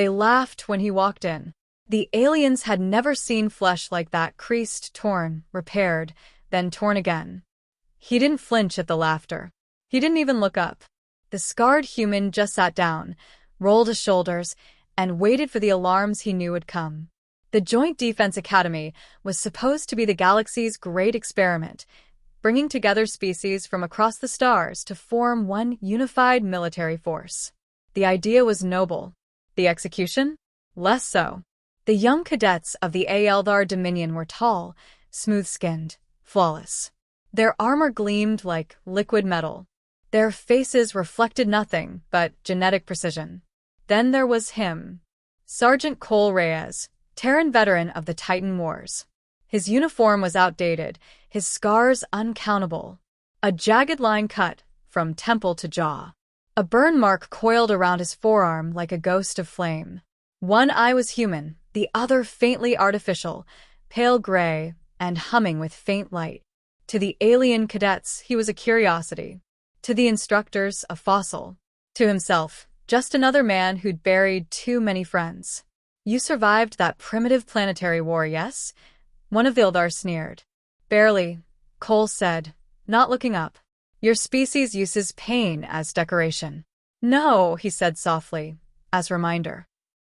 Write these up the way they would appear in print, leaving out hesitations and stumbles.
They laughed when he walked in. The aliens had never seen flesh like that, creased, torn, repaired, then torn again. He didn't flinch at the laughter. He didn't even look up. The scarred human just sat down, rolled his shoulders, and waited for the alarms he knew would come. The Joint Defense Academy was supposed to be the galaxy's great experiment, bringing together species from across the stars to form one unified military force. The idea was noble. The execution? Less so. The young cadets of the Aeldar Dominion were tall, smooth-skinned, flawless. Their armor gleamed like liquid metal. Their faces reflected nothing but genetic precision. Then there was him, Sergeant Cole Reyes, Terran veteran of the Titan Wars. His uniform was outdated, his scars uncountable. A jagged line cut from temple to jaw. A burn mark coiled around his forearm like a ghost of flame. One eye was human, the other faintly artificial, pale gray and humming with faint light. To the alien cadets, he was a curiosity. To the instructors, a fossil. To himself, just another man who'd buried too many friends. You survived that primitive planetary war, yes? One of the Eldar sneered. Barely, Cole said, not looking up. Your species uses pain as decoration. No, he said softly, as reminder.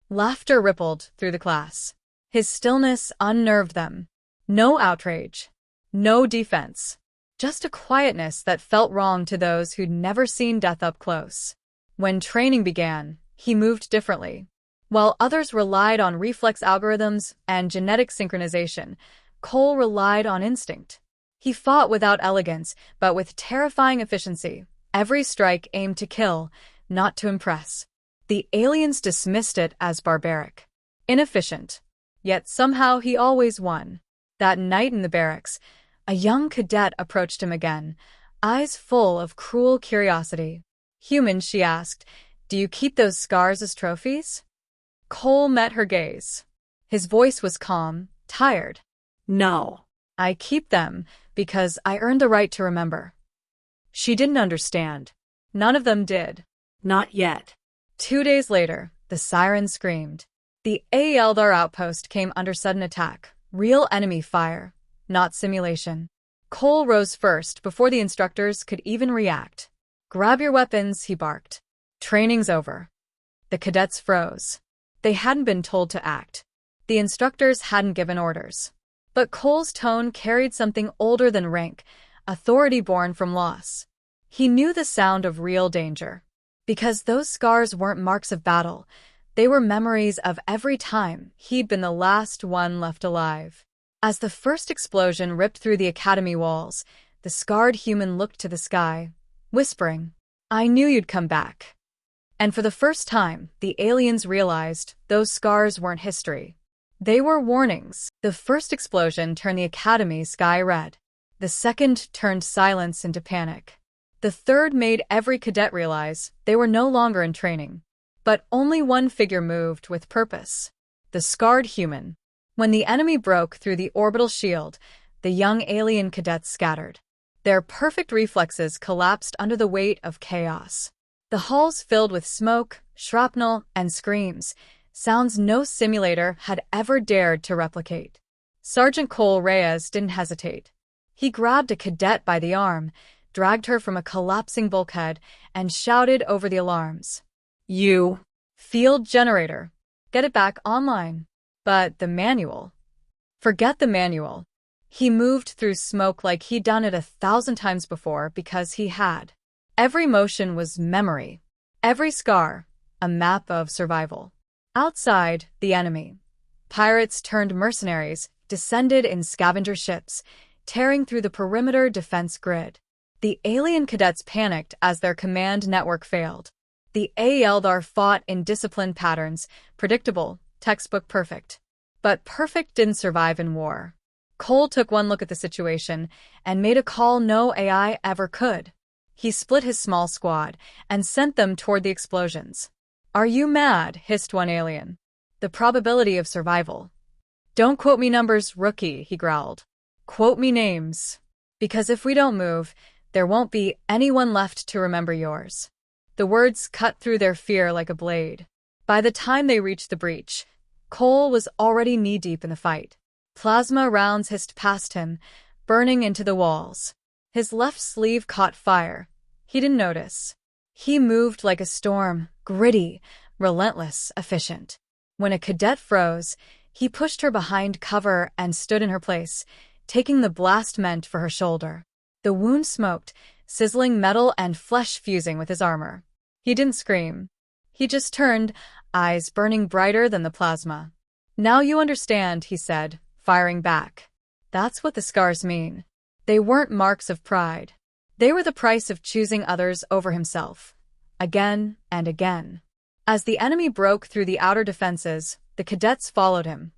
Laughter rippled through the class. His stillness unnerved them. No outrage. No defense. Just a quietness that felt wrong to those who'd never seen death up close. When training began, he moved differently. While others relied on reflex algorithms and genetic synchronization, Cole relied on instinct. He fought without elegance, but with terrifying efficiency. Every strike aimed to kill, not to impress. The aliens dismissed it as barbaric, inefficient. Yet somehow he always won. That night in the barracks, a young cadet approached him again, eyes full of cruel curiosity. Human, she asked, do you keep those scars as trophies? Cole met her gaze. His voice was calm, tired. No. I keep them because I earned the right to remember. She didn't understand. None of them did. Not yet. 2 days later, the sirens screamed. The Aeldar outpost came under sudden attack. Real enemy fire, not simulation. Cole rose first before the instructors could even react. Grab your weapons, he barked. Training's over. The cadets froze. They hadn't been told to act. The instructors hadn't given orders. But Cole's tone carried something older than rank, authority born from loss. He knew the sound of real danger. Because those scars weren't marks of battle, they were memories of every time he'd been the last one left alive. As the first explosion ripped through the academy walls, the scarred human looked to the sky, whispering, I knew you'd come back. And for the first time, the aliens realized those scars weren't history. They were warnings. The first explosion turned the academy's sky red. The second turned silence into panic. The third made every cadet realize they were no longer in training. But only one figure moved with purpose. The scarred human. When the enemy broke through the orbital shield, the young alien cadets scattered. Their perfect reflexes collapsed under the weight of chaos. The halls filled with smoke, shrapnel, and screams, sounds no simulator had ever dared to replicate. Sergeant Cole Reyes didn't hesitate. He grabbed a cadet by the arm, dragged her from a collapsing bulkhead, and shouted over the alarms. You. Field generator. Get it back online. But the manual. Forget the manual. He moved through smoke like he'd done it 1,000 times before because he had. Every motion was memory. Every scar, a map of survival. Outside, the enemy. Pirates turned mercenaries descended in scavenger ships, tearing through the perimeter defense grid. The alien cadets panicked as their command network failed. The Aeldar fought in disciplined patterns, predictable, textbook perfect. But perfect didn't survive in war. Cole took one look at the situation and made a call no AI ever could. He split his small squad and sent them toward the explosions. "Are you mad?" hissed one alien. "The probability of survival." "Don't quote me numbers, rookie," he growled. "Quote me names. Because if we don't move, there won't be anyone left to remember yours." The words cut through their fear like a blade. By the time they reached the breach, Cole was already knee-deep in the fight. Plasma rounds hissed past him, burning into the walls. His left sleeve caught fire. He didn't notice. He moved like a storm, gritty, relentless, efficient. When a cadet froze, he pushed her behind cover and stood in her place, taking the blast meant for her shoulder. The wound smoked, sizzling metal and flesh fusing with his armor. He didn't scream. He just turned, eyes burning brighter than the plasma. "Now you understand," he said, firing back. That's what the scars mean. They weren't marks of pride. They were the price of choosing others over himself. Again and again. As the enemy broke through the outer defenses, the cadets followed him.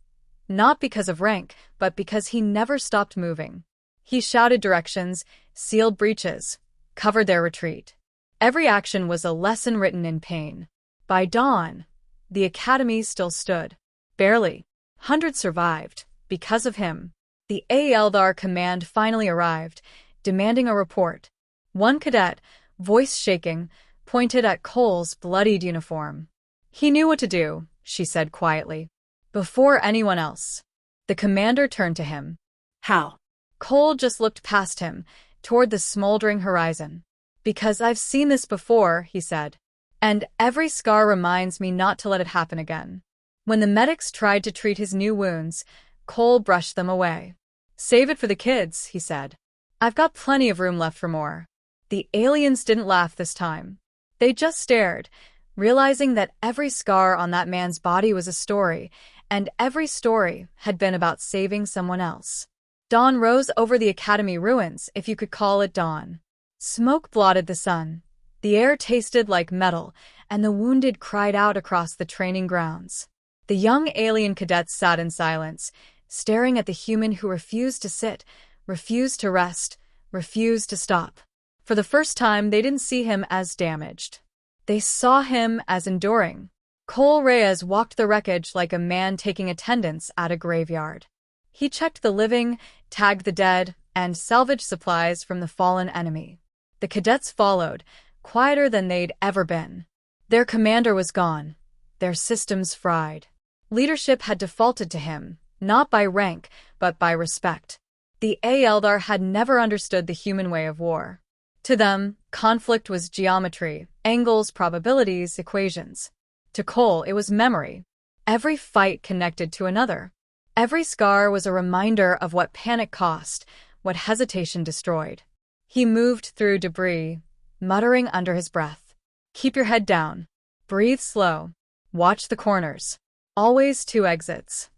Not because of rank, but because he never stopped moving. He shouted directions, sealed breaches, covered their retreat. Every action was a lesson written in pain. By dawn, the academy still stood. Barely. Hundreds survived. Because of him. The Eldar command finally arrived, demanding a report. One cadet, voice shaking, pointed at Cole's bloodied uniform. "He knew what to do," she said quietly. "Before anyone else." The commander turned to him. "How?" Cole just looked past him, toward the smoldering horizon. "Because I've seen this before," he said. "And every scar reminds me not to let it happen again." When the medics tried to treat his new wounds, Cole brushed them away. "Save it for the kids," he said. "I've got plenty of room left for more." The aliens didn't laugh this time. They just stared, realizing that every scar on that man's body was a story, and every story had been about saving someone else. Dawn rose over the academy ruins, if you could call it dawn. Smoke blotted the sun. The air tasted like metal, and the wounded cried out across the training grounds. The young alien cadets sat in silence, staring at the human who refused to sit, refused to rest, refused to stop. For the first time, they didn't see him as damaged. They saw him as enduring. Cole Reyes walked the wreckage like a man taking attendance at a graveyard. He checked the living, tagged the dead, and salvaged supplies from the fallen enemy. The cadets followed, quieter than they'd ever been. Their commander was gone, their systems fried. Leadership had defaulted to him, not by rank, but by respect. The Eldar had never understood the human way of war. To them, conflict was geometry, angles, probabilities, equations. To Cole, it was memory. Every fight connected to another. Every scar was a reminder of what panic cost, what hesitation destroyed. He moved through debris, muttering under his breath. "Keep your head down. Breathe slow. Watch the corners. Always 2 exits."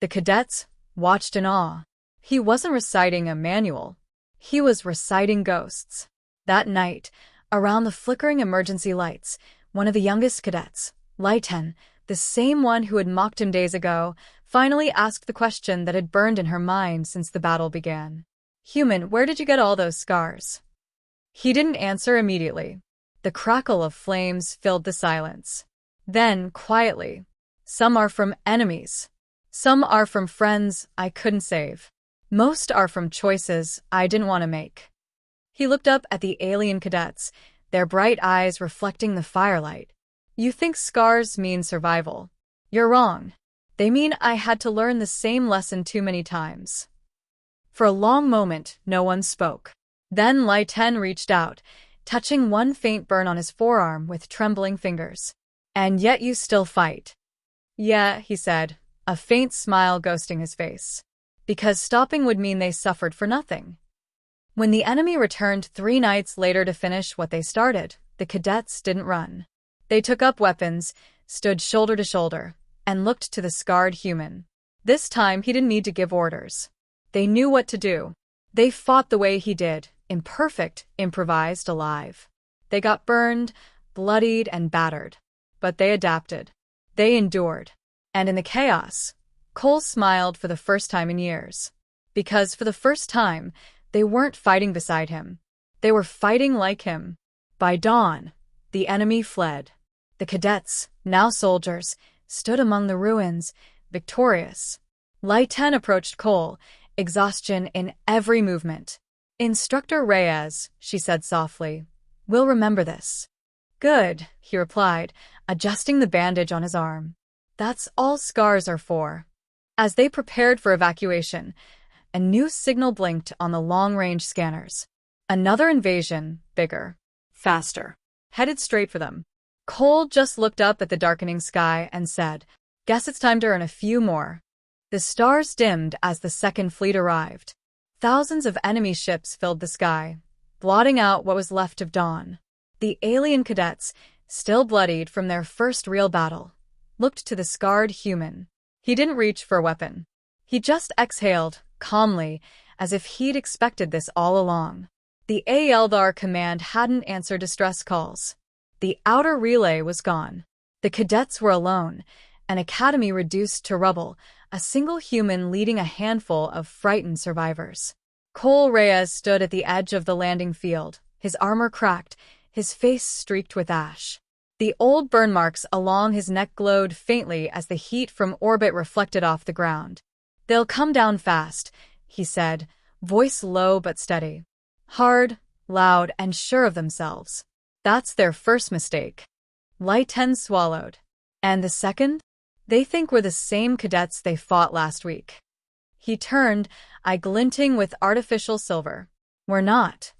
The cadets watched in awe. He wasn't reciting a manual. He was reciting ghosts. That night, around the flickering emergency lights, one of the youngest cadets, Lighten, the same one who had mocked him days ago, finally asked the question that had burned in her mind since the battle began. "Human, where did you get all those scars?" He didn't answer immediately. The crackle of flames filled the silence. Then, quietly, "Some are from enemies. Some are from friends I couldn't save. Most are from choices I didn't want to make." He looked up at the alien cadets, their bright eyes reflecting the firelight. "You think scars mean survival. You're wrong. They mean I had to learn the same lesson too many times." For a long moment, no one spoke. Then Lighten reached out, touching one faint burn on his forearm with trembling fingers. "And yet you still fight." "Yeah," he said, a faint smile ghosting his face. "Because stopping would mean they suffered for nothing." When the enemy returned 3 nights later to finish what they started, the cadets didn't run. They took up weapons, stood shoulder to shoulder, and looked to the scarred human. This time he didn't need to give orders. They knew what to do. They fought the way he did, imperfect, improvised, alive. They got burned, bloodied, and battered. But they adapted. They endured. And in the chaos, Cole smiled for the first time in years. Because for the first time, they weren't fighting beside him. They were fighting like him. By dawn, the enemy fled. The cadets, now soldiers, stood among the ruins, victorious. Lighten approached Cole, exhaustion in every movement. "Instructor Reyes," she said softly, "we'll remember this." "Good," he replied, adjusting the bandage on his arm. That's all scars are for. As they prepared for evacuation, a new signal blinked on the long-range scanners. Another invasion, bigger, faster, headed straight for them. Cole just looked up at the darkening sky and said, "Guess it's time to earn a few more." The stars dimmed as the second fleet arrived. Thousands of enemy ships filled the sky, blotting out what was left of dawn. The alien cadets, still bloodied from their first real battle, looked to the scarred human. He didn't reach for a weapon. He just exhaled, calmly, as if he'd expected this all along. The Eldar command hadn't answered distress calls. The outer relay was gone. The cadets were alone, an academy reduced to rubble, a single human leading a handful of frightened survivors. Cole Reyes stood at the edge of the landing field, his armor cracked, his face streaked with ash. The old burn marks along his neck glowed faintly as the heat from orbit reflected off the ground. "They'll come down fast," he said, voice low but steady. "Hard, loud, and sure of themselves. That's their first mistake." Light 10 swallowed. "And the second? They think we're the same cadets they fought last week." He turned, eye glinting with artificial silver. "We're not."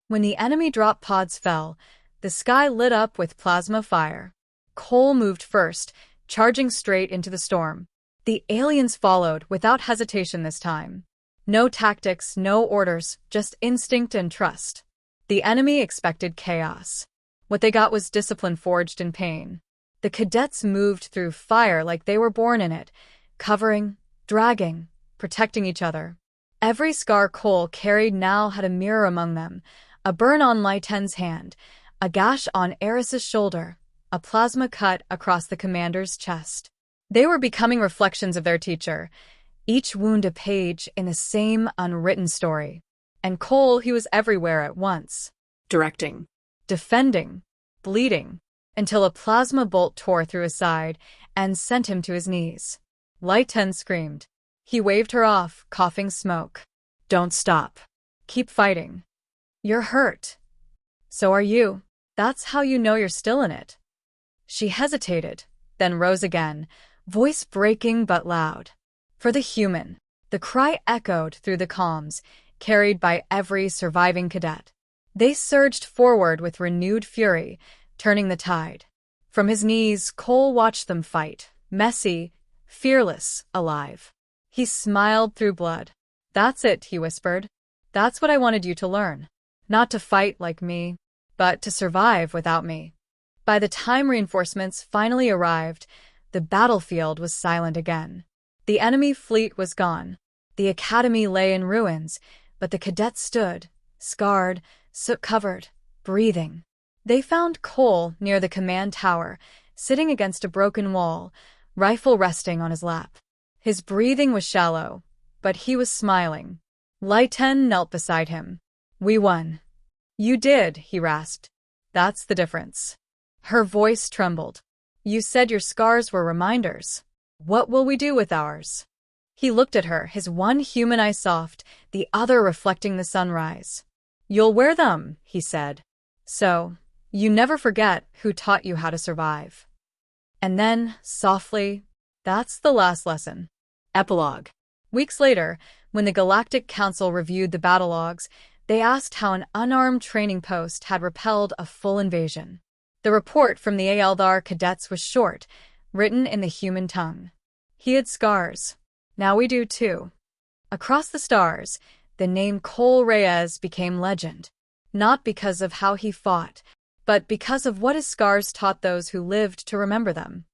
When the enemy drop pods fell, the sky lit up with plasma fire. Cole moved first, charging straight into the storm. The aliens followed without hesitation this time. No tactics, no orders, just instinct and trust. The enemy expected chaos. What they got was discipline forged in pain. The cadets moved through fire like they were born in it, covering, dragging, protecting each other. Every scar Cole carried now had a mirror among them, a burn on Lyten's hand, a gash on Eris's shoulder, a plasma cut across the commander's chest. They were becoming reflections of their teacher, each wound a page in the same unwritten story. And Cole, he was everywhere at once. Directing, defending, bleeding, until a plasma bolt tore through his side and sent him to his knees. Lyten screamed. He waved her off, coughing smoke. "Don't stop. Keep fighting. You're hurt. So are you. That's how you know you're still in it." She hesitated, then rose again, voice breaking but loud. "For the human." The cry echoed through the comms, carried by every surviving cadet. They surged forward with renewed fury, turning the tide. From his knees, Cole watched them fight, messy, fearless, alive. He smiled through blood. "That's it," he whispered. "That's what I wanted you to learn. Not to fight like me, but to survive without me." By the time reinforcements finally arrived, the battlefield was silent again. The enemy fleet was gone. The academy lay in ruins, but the cadets stood, scarred, soot-covered, breathing. They found Cole near the command tower, sitting against a broken wall, rifle resting on his lap. His breathing was shallow, but he was smiling. Lyten knelt beside him. "We won." "You did," he rasped. "That's the difference." Her voice trembled. "You said your scars were reminders. What will we do with ours?" He looked at her, his one human eye soft, the other reflecting the sunrise. "You'll wear them," he said. "So, you never forget who taught you how to survive." And then, softly, "That's the last lesson." Epilogue. Weeks later, when the Galactic Council reviewed the battle logs, they asked how an unarmed training post had repelled a full invasion. The report from the Eldar cadets was short, written in the human tongue. "He had scars. Now we do too." Across the stars, the name Cole Reyes became legend, not because of how he fought, but because of what his scars taught those who lived to remember them.